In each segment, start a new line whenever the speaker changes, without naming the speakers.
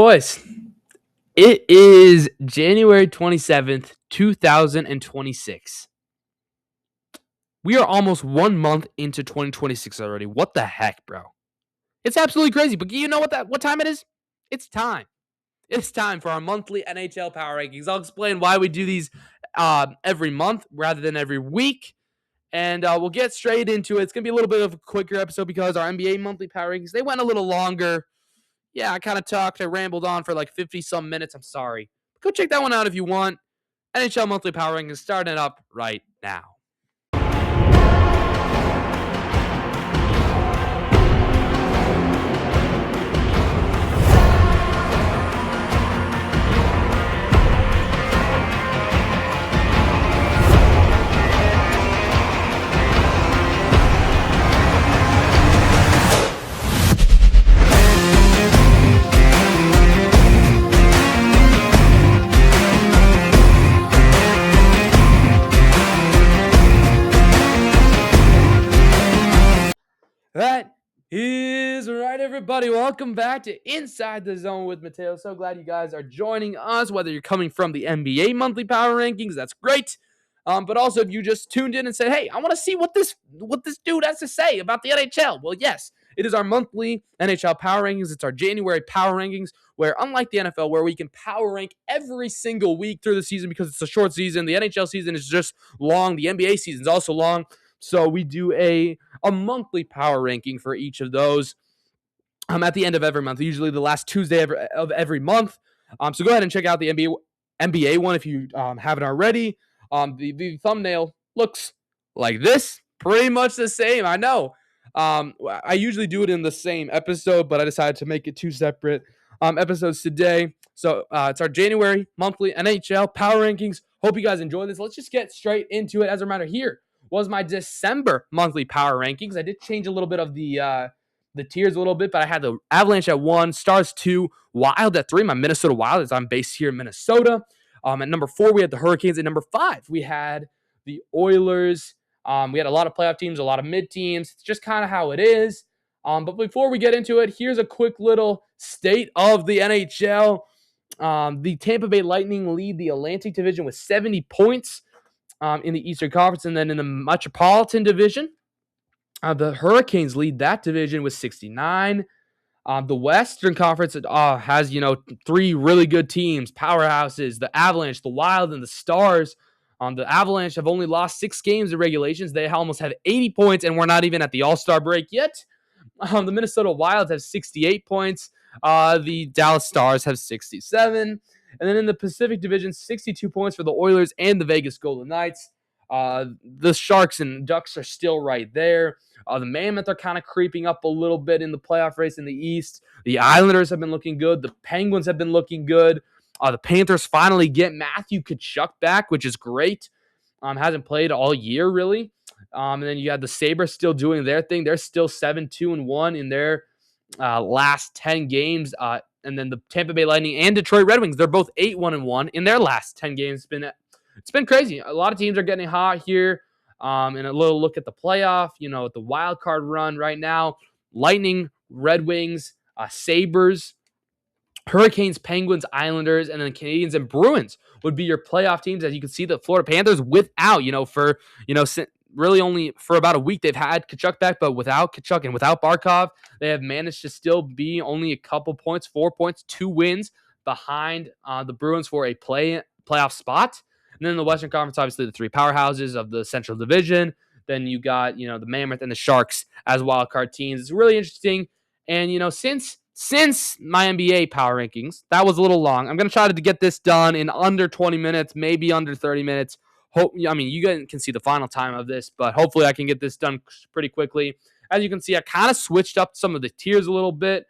Boys, it is January 27th, 2026. We are almost 1 month into 2026 already. What the heck, bro? It's absolutely crazy. But you know what time it is? It's time. It's time for our monthly NHL Power Rankings. I'll explain why we do these every month rather than every week. And we'll get straight into it. It's going to be a little bit of a quicker episode because our NBA monthly Power Rankings, they went a little longer. Yeah, I kind of talked. I rambled on for like 50-some minutes. I'm sorry. Go check that one out if you want. NHL Monthly Power Rankings starting up right now. That is right, everybody. Welcome back to Inside the Zone with Mateo. So glad you guys are joining us, whether you're coming from the NBA Monthly Power Rankings, that's great. But also if you just tuned in and said, hey, I want to see what this dude has to say about the NHL. Well, yes, it is our monthly NHL Power Rankings. It's our January Power Rankings, where unlike the NFL, where we can power rank every single week through the season because it's a short season, the NHL season is just long. The NBA season is also long. So we do a monthly power ranking for each of those at the end of every month, usually the last Tuesday of every month. So go ahead and check out the NBA one if you haven't already. The thumbnail looks like this, pretty much the same. I know. I usually do it in the same episode, but I decided to make it two separate episodes today. So it's our January monthly NHL Power Rankings. Hope you guys enjoy this. Let's just get straight into it. As a reminder, here was my December monthly power rankings. I did change a little bit of the tiers a little bit, but I had the Avalanche at 1, Stars 2, Wild at 3. My Minnesota Wild, as I'm based here in Minnesota. At number 4, we had the Hurricanes. At number 5, we had the Oilers. We had a lot of playoff teams, a lot of mid teams. It's just kind of how it is. But before we get into it, here's a quick little state of the NHL. The Tampa Bay Lightning lead the Atlantic Division with 70 points. In the Eastern Conference, and then in the Metropolitan Division, the Hurricanes lead that division with 69. The Western Conference has, 3 really good teams, powerhouses, the Avalanche, the Wild, and the Stars. The Avalanche have only lost 6 games in regulations. They almost have 80 points, and we're not even at the All-Star break yet. The Minnesota Wild have 68 points. The Dallas Stars have 67. And then in the Pacific Division, 62 points for the Oilers and the Vegas Golden Knights. The Sharks and Ducks are still right there. The Mammoth are kind of creeping up a little bit in the playoff race in the East. The Islanders have been looking good. The Penguins have been looking good. The Panthers finally get Matthew Tkachuk back, which is great. Hasn't played all year, really. And then you got the Sabres still doing their thing. They're still 7-2-1 in their last 10 games. And then the Tampa Bay Lightning and Detroit Red Wings, they're both 8-1-1 in their last 10 games. It's been crazy. A lot of teams are getting hot here. And a little look at the playoff, at the wild card run right now. Lightning, Red Wings, Sabres, Hurricanes, Penguins, Islanders, and then Canadiens and Bruins would be your playoff teams. As you can see, the Florida Panthers without, really only for about a week they've had Tkachuk back, but without Tkachuk and without Barkov, they have managed to still be only a couple points, 4 points, 2 wins behind the Bruins for a playoff spot. And then in the Western Conference, obviously the 3 powerhouses of the Central Division. Then you got, the Mammoth and the Sharks as wildcard teams. It's really interesting. And, since my NBA power rankings, that was a little long. I'm going to try to get this done in under 20 minutes, maybe under 30 minutes. You guys can see the final time of this, but hopefully I can get this done pretty quickly. As you can see, I kind of switched up some of the tiers a little bit,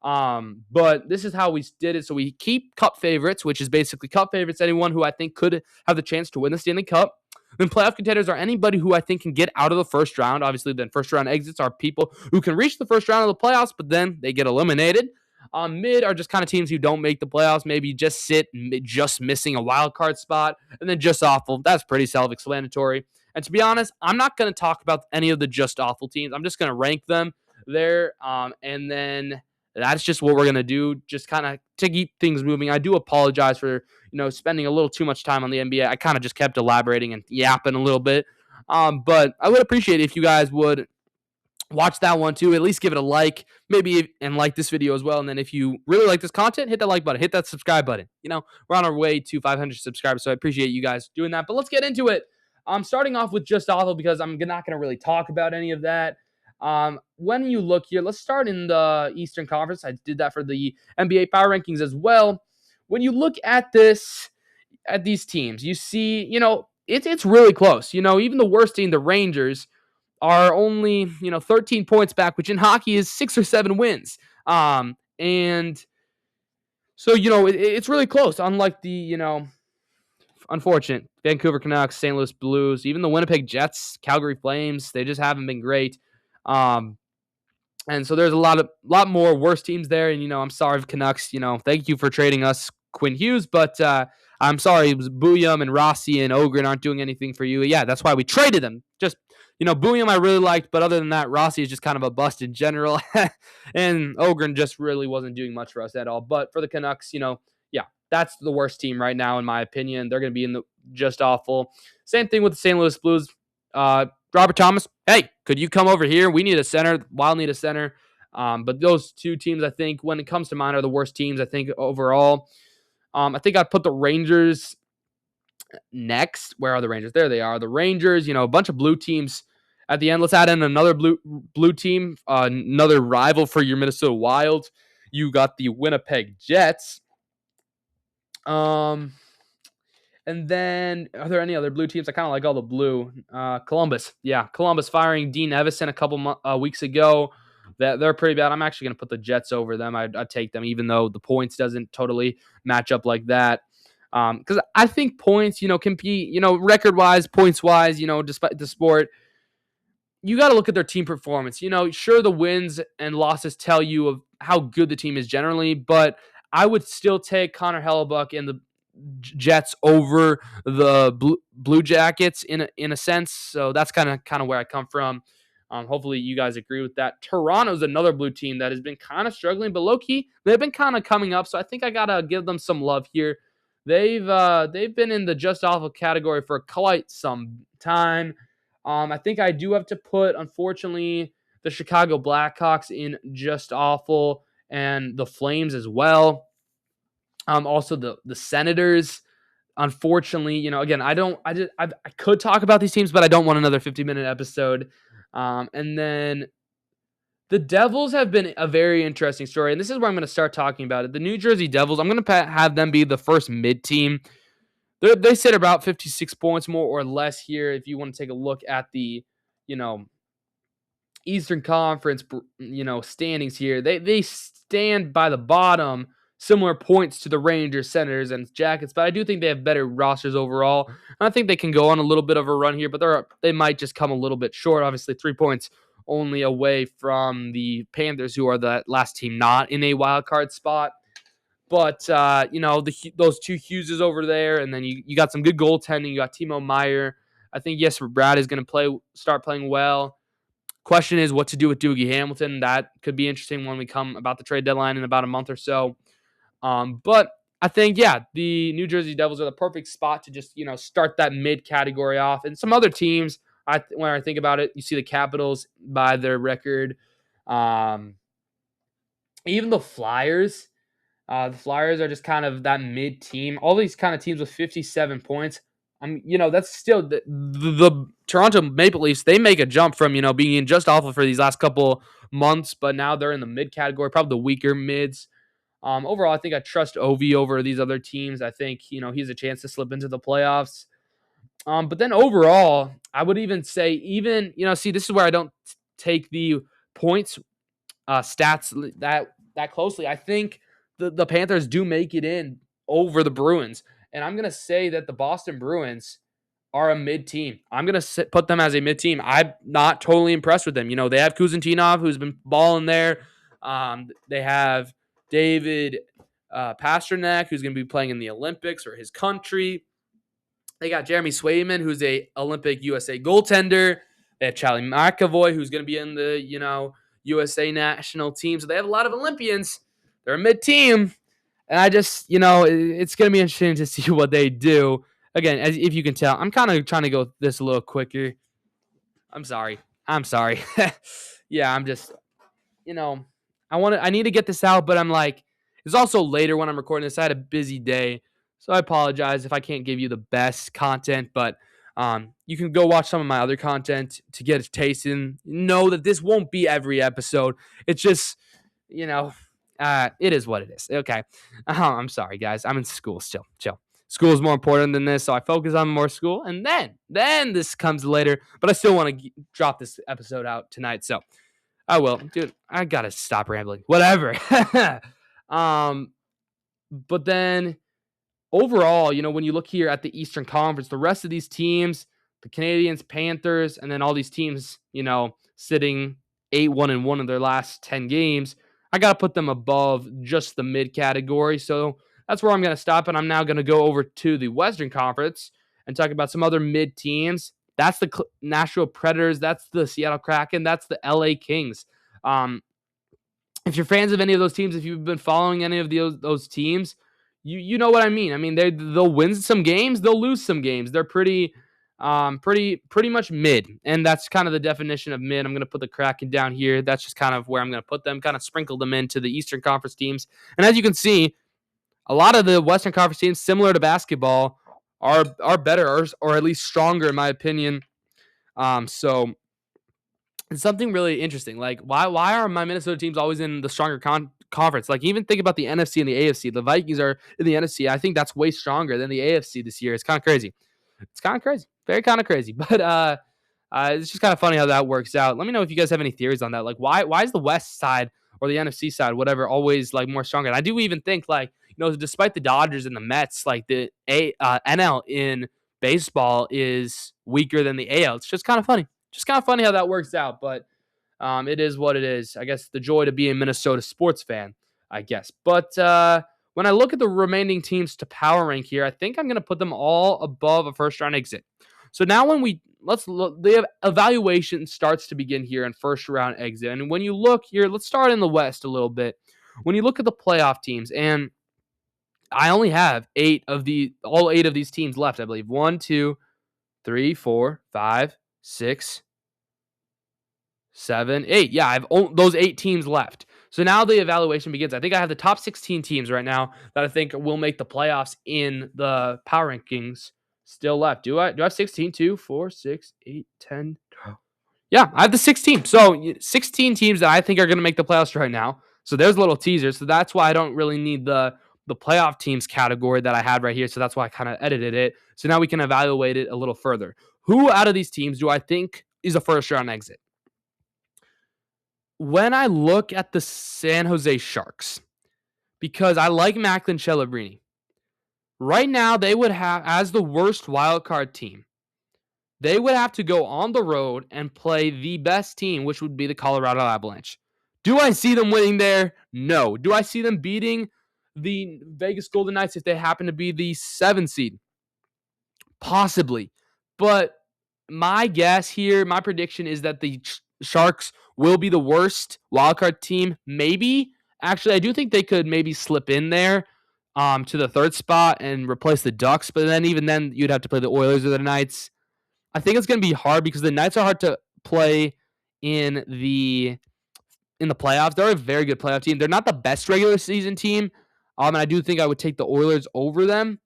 but this is how we did it. So we keep cup favorites, which is basically cup favorites, anyone who I think could have the chance to win the Stanley Cup. Then playoff contenders are anybody who I think can get out of the first round. Obviously, then first round exits are people who can reach the first round of the playoffs, but then they get eliminated. Mid are just kind of teams who don't make the playoffs, maybe just just missing a wild card spot, and then just awful. That's pretty self-explanatory. And to be honest, I'm not going to talk about any of the just awful teams. I'm just going to rank them there. And then that's just what we're going to do, just kind of to keep things moving. I do apologize for, spending a little too much time on the NBA. I kind of just kept elaborating and yapping a little bit. But I would appreciate it if you guys would watch that one too. At least give it a like, maybe, and like this video as well. And then if you really like this content, hit that like button, hit that subscribe button. We're on our way to 500 subscribers, so I appreciate you guys doing that. But let's get into it. I'm starting off with just awful because I'm not going to really talk about any of that. When you look here, let's start in the Eastern Conference. I did that for the NBA Power Rankings as well. When you look at these teams, you see, it's really close. Even the worst team, the Rangers, are only 13 points back, which in hockey is 6 or 7 wins. And so it's really close. Unlike the unfortunate Vancouver Canucks, St. Louis Blues, even the Winnipeg Jets, Calgary Flames, they just haven't been great. And so there's a lot more worse teams there. And I'm sorry, Canucks. Thank you for trading us Quinn Hughes, but I'm sorry, Booyam and Rossi and Ogren aren't doing anything for you. Yeah, that's why we traded them. Just Booyam I really liked, but other than that, Rossi is just kind of a bust in general, and Ogren just really wasn't doing much for us at all. But for the Canucks, yeah, that's the worst team right now in my opinion. They're going to be in the just awful. Same thing with the St. Louis Blues. Robert Thomas, hey, could you come over here? We need a center. Wild need a center. But those two teams, I think, when it comes to mine, are the worst teams, I think, overall. I think I'd put the Rangers next. Where are the Rangers? There they are. The Rangers, a bunch of blue teams at the end. Let's add in another blue team, another rival for your Minnesota Wild. You got the Winnipeg Jets. And then, are there any other blue teams? I kind of like all the blue. Columbus. Yeah, Columbus firing Dean Evison a couple weeks ago. They're pretty bad. I'm actually going to put the Jets over them. I'd take them, even though the points doesn't totally match up like that. Because I think points, can be, record-wise, points-wise, despite the sport, you got to look at their team performance. Sure, the wins and losses tell you of how good the team is generally, but I would still take Connor Hellebuck and the Jets over the Blue Jackets in a sense. So that's kind of where I come from. Hopefully you guys agree with that. Toronto's another blue team that has been kind of struggling, but low key they've been kind of coming up. So I think I gotta give them some love here. They've been in the just awful category for quite some time. I think I do have to put, unfortunately, the Chicago Blackhawks in just awful, and the Flames as well. Also the Senators. Unfortunately, again, I could talk about these teams, but I don't want another 50-minute episode. And then the Devils have been a very interesting story, and this is where I'm going to start talking about it. The New Jersey Devils, I'm going to have them be the first mid-team. They sit about 56 points more or less here. If you want to take a look at the, Eastern Conference, standings here, they stand by the bottom, similar points to the Rangers, Senators, and Jackets, but I do think they have better rosters overall. And I think they can go on a little bit of a run here, but they might just come a little bit short. Obviously, 3 points only away from the Panthers, who are the last team not in a wild card spot. But, those two Hugheses over there, and then you got some good goaltending. You got Timo Meier. I think Jesper Bratt is going to start playing well. Question is what to do with Dougie Hamilton. That could be interesting when we come about the trade deadline in about a month or so. But I think, the New Jersey Devils are the perfect spot to just, start that mid-category off. And some other teams, when I think about it, you see the Capitals by their record. Even the Flyers. The Flyers are just kind of that mid-team. All these kind of teams with 57 points. That's still the Toronto Maple Leafs. They make a jump from, being just awful for these last couple months, but now they're in the mid category, probably the weaker mids. Overall, I think I trust Ovi over these other teams. I think, he's a chance to slip into the playoffs. But then overall, I would even say this is where I don't take the points stats that closely. I think the Panthers do make it in over the Bruins. And I'm going to say that the Boston Bruins are a mid-team. I'm going to put them as a mid-team. I'm not totally impressed with them. They have Kuznetsov, who's been balling there. They have David Pastrnak, who's going to be playing in the Olympics for his country. They got Jeremy Swayman, who's a Olympic USA goaltender. They have Charlie McAvoy, who's going to be in the, USA national team. So they have a lot of Olympians. They're a mid team. And I just, it's going to be interesting to see what they do. Again, if you can tell, I'm kind of trying to go this a little quicker. I'm sorry. Yeah, I'm just, I need to get this out, but I'm like, it's also later when I'm recording this. I had a busy day, so I apologize if I can't give you the best content, but you can go watch some of my other content to get a taste and know that this won't be every episode. It's just, it is what it is. Okay. I'm sorry, guys. I'm in school still. Chill. School is more important than this, so I focus on more school, and then this comes later. But I still want to drop this episode out tonight, so I will, dude. I gotta stop rambling. Whatever. um, but then overall, when you look here at the Eastern Conference, the rest of these teams, the Canadiens, Panthers, and then all these teams, sitting 8-1-1 in their last 10 games, I got to put them above just the mid category. So that's where I'm going to stop. And I'm now going to go over to the Western Conference and talk about some other mid teams. That's the Nashville Predators. That's the Seattle Kraken. That's the LA Kings. If you're fans of any of those teams, if you've been following any of those teams, you know what I mean. I mean, they'll win some games, they'll lose some games. They're pretty much mid, and that's kind of the definition of mid. I'm going to put the Kraken down here. That's just kind of where I'm going to put them, kind of sprinkle them into the Eastern Conference teams. And as you can see, a lot of the Western Conference teams, similar to basketball, are better or at least stronger, in my opinion. So it's something really interesting. Like, why are my Minnesota teams always in the stronger conference? Like, even think about the NFC and the AFC. The Vikings are in the NFC. I think that's way stronger than the AFC this year. It's kind of crazy. It's kind of crazy. Very kind of crazy. But it's just kind of funny how that works out. Let me know if you guys have any theories on that. Like, why is the West side or the NFC side, whatever, always like more stronger? And I do even think, like, despite the Dodgers and the Mets, like the NL in baseball is weaker than the AL. It's just kind of funny. Just kind of funny how that works out, but it is what it is. I guess the joy to be a Minnesota sports fan, I guess. But when I look at the remaining teams to power rank here, I think I'm going to put them all above a first-round exit. So now let's look, the evaluation starts to begin here in first-round exit. And when you look here, let's start in the West a little bit. When you look at the playoff teams, and I only have all eight of these teams left, I believe. 1, 2, 3, 4, 5, 6, 7, 8. Yeah, I have those 8 teams left. So now the evaluation begins. I think I have the top 16 teams right now that I think will make the playoffs in the power rankings still left. Do I have 16? 2, 4, 6, 8, 10, 12. Yeah, I have the 16. So 16 teams that I think are going to make the playoffs right now. So there's a little teaser. So that's why I don't really need the playoff teams category that I had right here. So that's why I kind of edited it. So now we can evaluate it a little further. Who out of these teams do I think is a first round exit? When I look at the San Jose Sharks, because I like Macklin Celebrini, right now they would have, as the worst wildcard team, they would have to go on the road and play the best team, which would be the Colorado Avalanche. Do I see them winning there? No. Do I see them beating the Vegas Golden Knights if they happen to be the 7 seed? Possibly. But my guess here, my prediction is that the Sharks will be the worst wildcard team. Maybe. Actually, I do think they could maybe slip in there to the 3rd spot and replace the Ducks. But then even then, you'd have to play the Oilers or the Knights. I think it's going to be hard because the Knights are hard to play in the playoffs. They're a very good playoff team. They're not the best regular season team. And I do think I would take the Oilers over them.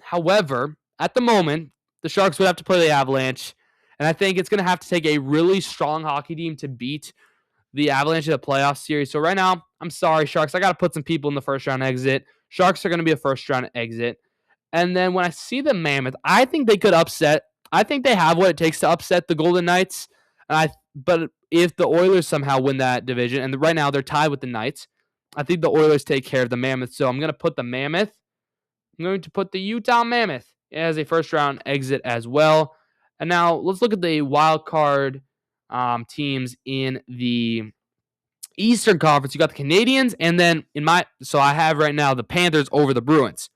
However, at the moment, the Sharks would have to play the Avalanche. And I think it's going to have to take a really strong hockey team to beat the Avalanche in the playoff series. So right now, I'm sorry, Sharks. I got to put some people in the first round exit. Sharks are going to be a first round exit. And then when I see the Mammoth, I think they could upset. I think they have what it takes to upset the Golden Knights. But if the Oilers somehow win that division, and right now they're tied with the Knights, I think the Oilers take care of the Mammoth. So I'm going to put the Mammoth. I'm going to put the Utah Mammoth as a first-round exit as well. And now let's look at the wild card teams in the Eastern Conference. You got the Canadiens, and then I have right now the Panthers over the Bruins.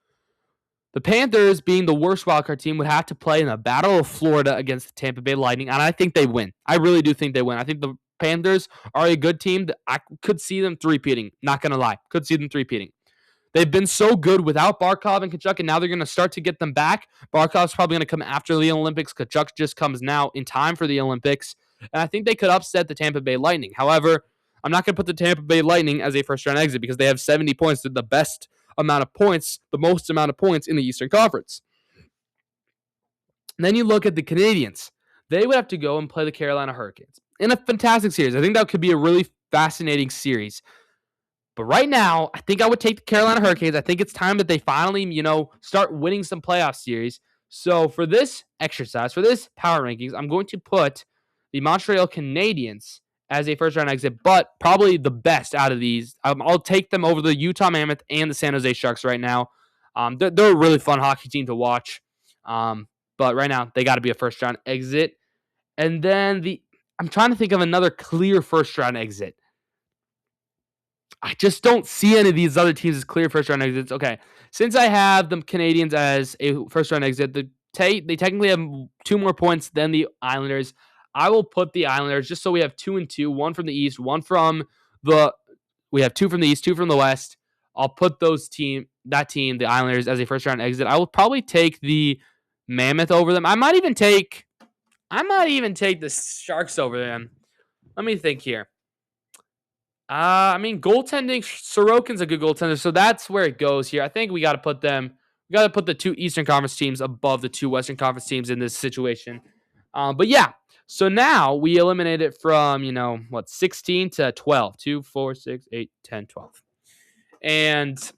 The Panthers, being the worst wildcard team, would have to play in the Battle of Florida against the Tampa Bay Lightning, and I think they win. I really do think they win. I think the Panthers are a good team that I could see them three-peating. Not going to lie. Could see them three-peating. They've been so good without Barkov and Tkachuk, and now they're going to start to get them back. Barkov's probably going to come after the Olympics. Tkachuk just comes now in time for the Olympics. And I think they could upset the Tampa Bay Lightning. However, I'm not going to put the Tampa Bay Lightning as a first-round exit because they have 70 points. They're the best amount of points, the most amount of points in the Eastern Conference. And then you look at the Canadiens. They would have to go and play the Carolina Hurricanes in a fantastic series. I think that could be a really fascinating series. But right now, I think I would take the Carolina Hurricanes. I think it's time that they finally, start winning some playoff series. So for this exercise, for this power rankings, I'm going to put the Montreal Canadiens as a first-round exit, but probably the best out of these. I'll take them over the Utah Mammoth and the San Jose Sharks right now. They're a really fun hockey team to watch. But right now, they got to be a first-round exit. And then I'm trying to think of another clear first-round exit. I just don't see any of these other teams as clear first-round exits. Okay, since I have the Canadiens as a first-round exit, they technically have 2 more points than the Islanders. I will put the Islanders just so we have 2 and 2, 1 from the East, 1 from we have 2 from the East, 2 from the West. I'll put the Islanders, as a first-round exit. I will probably take the Mammoth over them. I might even take the Sharks over them. Let me think here. Goaltending, Sorokin's a good goaltender, so that's where it goes here. I think we got to put the 2 Eastern Conference teams above the 2 Western Conference teams in this situation. But yeah, so now we eliminate it from, 16 to 12. 2, 4, 6, 8, 10, 12. And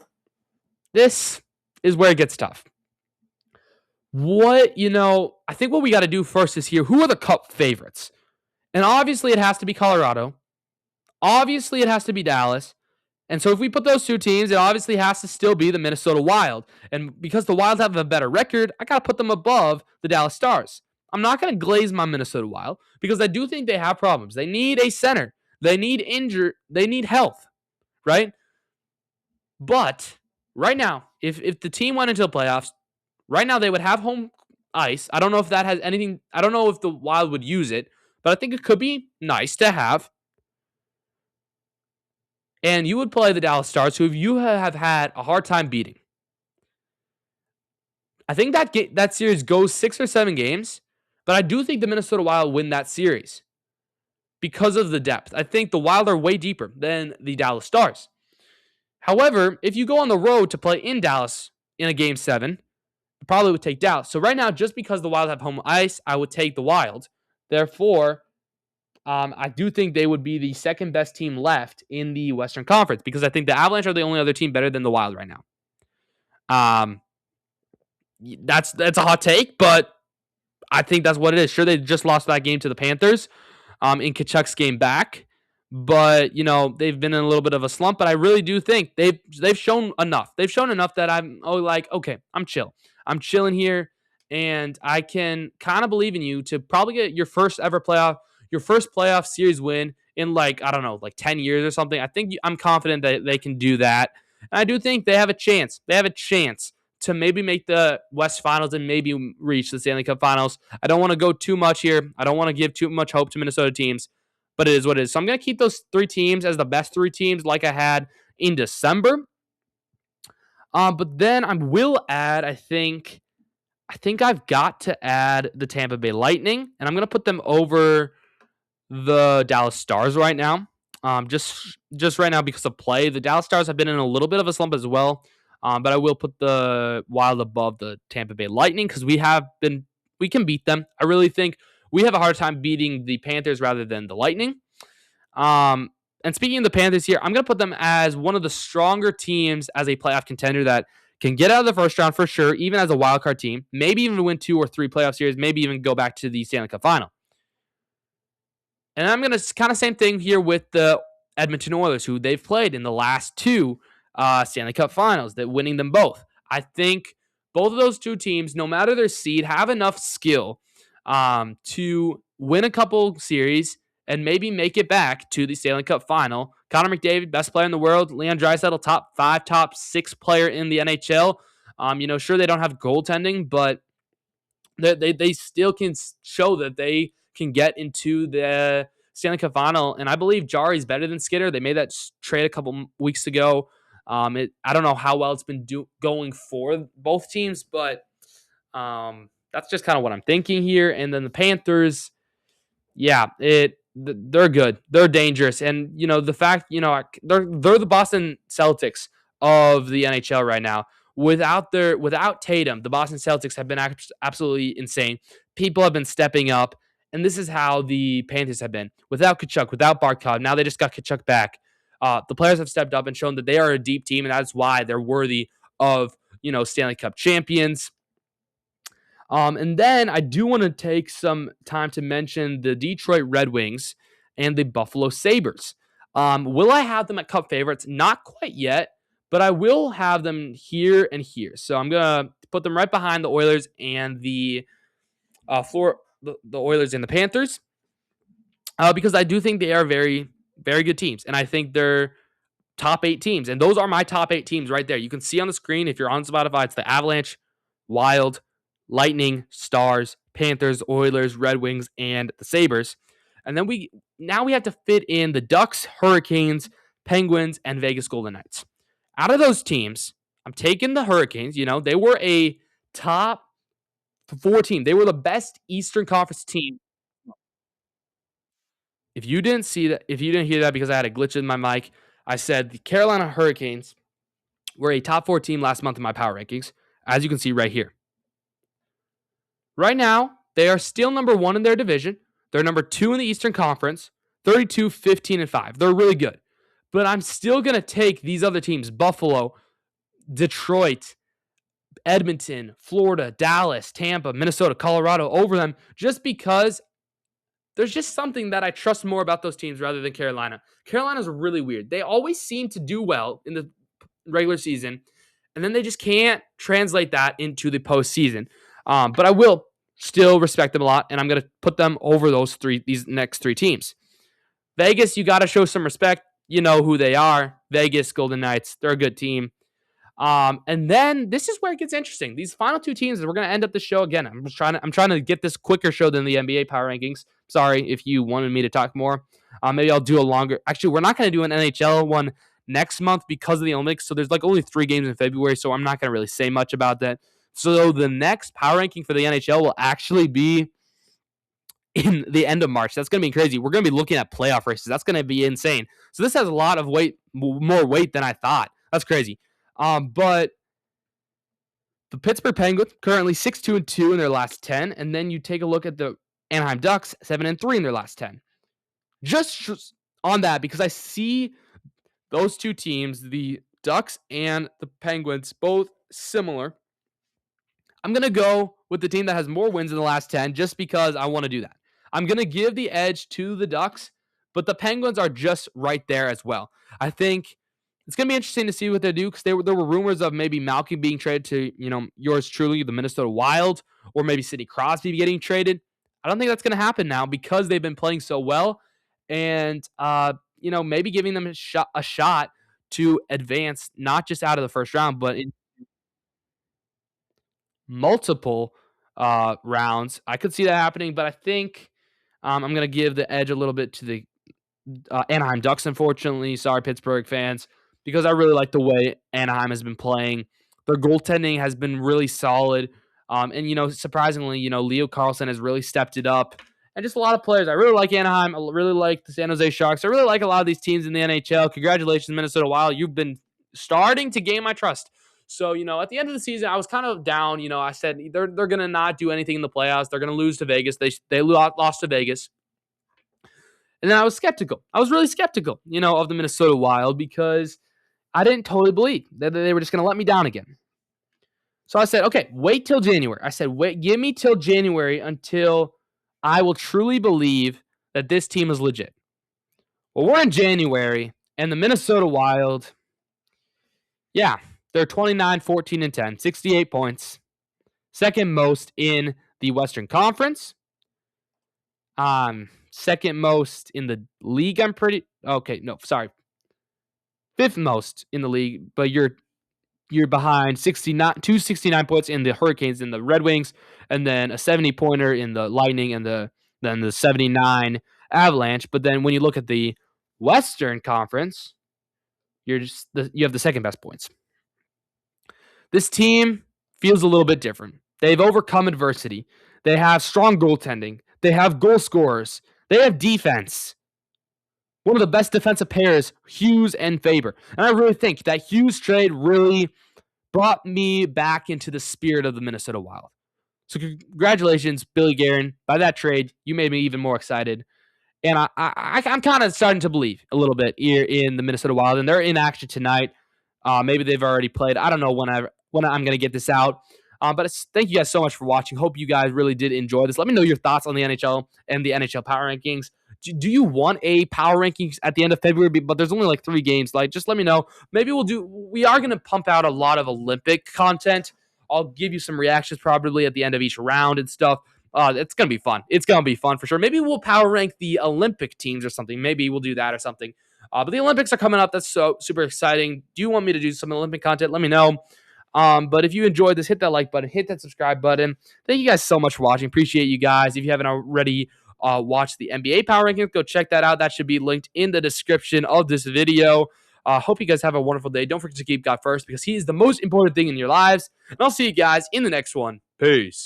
this is where it gets tough. I think what we got to do first is here, who are the Cup favorites? And obviously it has to be Colorado. Obviously, it has to be Dallas. And so if we put those 2 teams, it obviously has to still be the Minnesota Wild. And because the Wild have a better record, I got to put them above the Dallas Stars. I'm not going to glaze my Minnesota Wild because I do think they have problems. They need a center. They need health, right? But right now, if the team went into the playoffs, right now they would have home ice. I don't know if that has anything. I don't know if the Wild would use it, but I think it could be nice to have. And you would play the Dallas Stars, who you have had a hard time beating. I think that series goes 6 or 7 games, but I do think the Minnesota Wild win that series because of the depth. I think the Wild are way deeper than the Dallas Stars. However, if you go on the road to play in Dallas in a Game 7, you probably would take Dallas. So right now, just because the Wild have home ice, I would take the Wild. Therefore, I do think they would be the second best team left in the Western Conference because I think the Avalanche are the only other team better than the Wild right now. That's a hot take, but I think that's what it is. Sure, they just lost that game to the Panthers in Tkachuk's game back, but they've been in a little bit of a slump. But I really do think they've shown enough. They've shown enough that okay, I'm chill. I'm chilling here, and I can kind of believe in you to probably get your first playoff series win in 10 years or something. I'm confident that they can do that. And I do think they have a chance. They have a chance to maybe make the West Finals and maybe reach the Stanley Cup Finals. I don't want to go too much here. I don't want to give too much hope to Minnesota teams, but it is what it is. So I'm going to keep those 3 teams as the best 3 teams like I had in December. But then I will add, I think I've got to add the Tampa Bay Lightning, and I'm going to put them over the Dallas Stars right now. Just right now because of play. The Dallas Stars have been in a little bit of a slump as well. But I will put the Wild above the Tampa Bay Lightning because we can beat them. I really think we have a hard time beating the Panthers rather than the Lightning. And speaking of the Panthers here, I'm going to put them as one of the stronger teams as a playoff contender that can get out of the first round for sure, even as a wildcard team, maybe even win 2 or 3 playoff series, maybe even go back to the Stanley Cup Final. And I'm going to kind of same thing here with the Edmonton Oilers, who they've played in the last 2 Stanley Cup Finals, that winning them both. I think both of those 2 teams, no matter their seed, have enough skill to win a couple series and maybe make it back to the Stanley Cup Final. Connor McDavid, best player in the world. Leon Draisaitl, top 5, top 6 player in the NHL. Sure, they don't have goaltending, but they still can show that they can get into the Stanley Cup final, and I believe Jari's better than Skinner. They made that trade a couple weeks ago. I don't know how well it's been going for both teams, but that's just kind of what I'm thinking here. And then the Panthers, yeah, they're good. They're dangerous. And the fact, they're the Boston Celtics of the NHL right now. Without Tatum, the Boston Celtics have been absolutely insane. People have been stepping up, and this is how the Panthers have been. Without Kachuk, without Barkov, now they just got Kachuk back. The players have stepped up and shown that they are a deep team, and that's why they're worthy of Stanley Cup champions. And then I do want to take some time to mention the Detroit Red Wings and the Buffalo Sabres. Will I have them at Cup favorites? Not quite yet, but I will have them here and here. So I'm going to put them right behind the Oilers and the Oilers and the Panthers because I do think they are very, very good teams. And I think they're top 8 teams. And those are my top 8 teams right there. You can see on the screen, if you're on Spotify, it's the Avalanche, Wild, Lightning, Stars, Panthers, Oilers, Red Wings, and the Sabres. And then we have to fit in the Ducks, Hurricanes, Penguins, and Vegas Golden Knights. Out of those teams, I'm taking the Hurricanes. They were a top 4 team. They were the best Eastern Conference team. If you didn't hear that because I had a glitch in my mic, I said the Carolina Hurricanes were a top 4 team last month in my power rankings, as you can see right here. Right now, they are still number 1 in their division. They're number 2 in the Eastern Conference, 32, 15, and 5. They're really good. But I'm still going to take these other teams, Buffalo, Detroit, Edmonton, Florida, Dallas, Tampa, Minnesota, Colorado, over them just because there's just something that I trust more about those teams rather than Carolina. Carolina's really weird. They always seem to do well in the regular season, and then they just can't translate that into the postseason. But I will still respect them a lot, and I'm going to put them over these next 3 teams. Vegas, you got to show some respect. You know who they are. Vegas Golden Knights, they're a good team. And then this is where it gets interesting. These final 2 teams, we're going to end up the show again. I'm trying to get this quicker show than the NBA Power Rankings. Sorry if you wanted me to talk more. Maybe I'll do a longer. Actually, we're not going to do an NHL one next month because of the Olympics. So there's only 3 games in February, so I'm not going to really say much about that. So the next power ranking for the NHL will actually be in the end of March. That's going to be crazy. We're going to be looking at playoff races. That's going to be insane. So this has a lot of more weight than I thought. That's crazy. But the Pittsburgh Penguins currently 6-2-2 in their last 10, and then you take a look at the Anaheim Ducks 7-3 in their last 10. Just on that, because I see those 2 teams, the Ducks and the Penguins, both similar. I'm going to go with the team that has more wins in the last 10 just because I want to do that. I'm going to give the edge to the Ducks, but the Penguins are just right there as well. I think it's going to be interesting to see what they do because there were rumors of maybe Malkin being traded to, yours truly, the Minnesota Wild, or maybe Sidney Crosby getting traded. I don't think that's going to happen now because they've been playing so well and, maybe giving them a shot to advance not just out of the first round, but in multiple rounds. I could see that happening, but I think I'm going to give the edge a little bit to the Anaheim Ducks, unfortunately. Sorry, Pittsburgh fans, because I really like the way Anaheim has been playing. Their goaltending has been really solid. And surprisingly, Leo Carlson has really stepped it up. And just a lot of players. I really like Anaheim. I really like the San Jose Sharks. I really like a lot of these teams in the NHL. Congratulations, Minnesota Wild. You've been starting to gain my trust. So, at the end of the season, I was kind of down. I said they're going to not do anything in the playoffs. They're going to lose to Vegas. They lost to Vegas. And then I was skeptical. I was really skeptical, of the Minnesota Wild because I didn't totally believe that they were just going to let me down again. So I said, okay, wait till January. I said, give me till January until I will truly believe that this team is legit. Well, we're in January, and the Minnesota Wild, yeah, they're 29, 14, and 10, 68 points. Second most in the Western Conference. Second most in the league, fifth most in the league, but you're behind 269 points in the Hurricanes and the Red Wings, and then a 70-pointer in the Lightning, and then the 79 Avalanche. But then when you look at the Western Conference, you have the second best points. This team feels a little bit different. They've overcome adversity. They have strong goaltending. They have goal scorers. They have defense. One of the best defensive pairs, Hughes and Faber. And I really think that Hughes trade really brought me back into the spirit of the Minnesota Wild. So congratulations, Billy Guerin. By that trade, you made me even more excited. And I'm kind of starting to believe a little bit here in the Minnesota Wild. And they're in action tonight. Maybe they've already played. I don't know when I'm going to get this out. But thank you guys so much for watching. Hope you guys really did enjoy this. Let me know your thoughts on the NHL and the NHL Power Rankings. Do you want a Power Rankings at the end of February? But there's only like 3 games. Just let me know. Maybe we are going to pump out a lot of Olympic content. I'll give you some reactions probably at the end of each round and stuff. It's going to be fun. It's going to be fun for sure. Maybe we'll power rank the Olympic teams or something. Maybe we'll do that or something. But the Olympics are coming up. That's so super exciting. Do you want me to do some Olympic content? Let me know. But if you enjoyed this, hit that like button, hit that subscribe button. Thank you guys so much for watching. Appreciate you guys. If you haven't already watched the NBA Power Rankings, go check that out. That should be linked in the description of this video. Hope you guys have a wonderful day. Don't forget to keep God first because He is the most important thing in your lives. And I'll see you guys in the next one. Peace.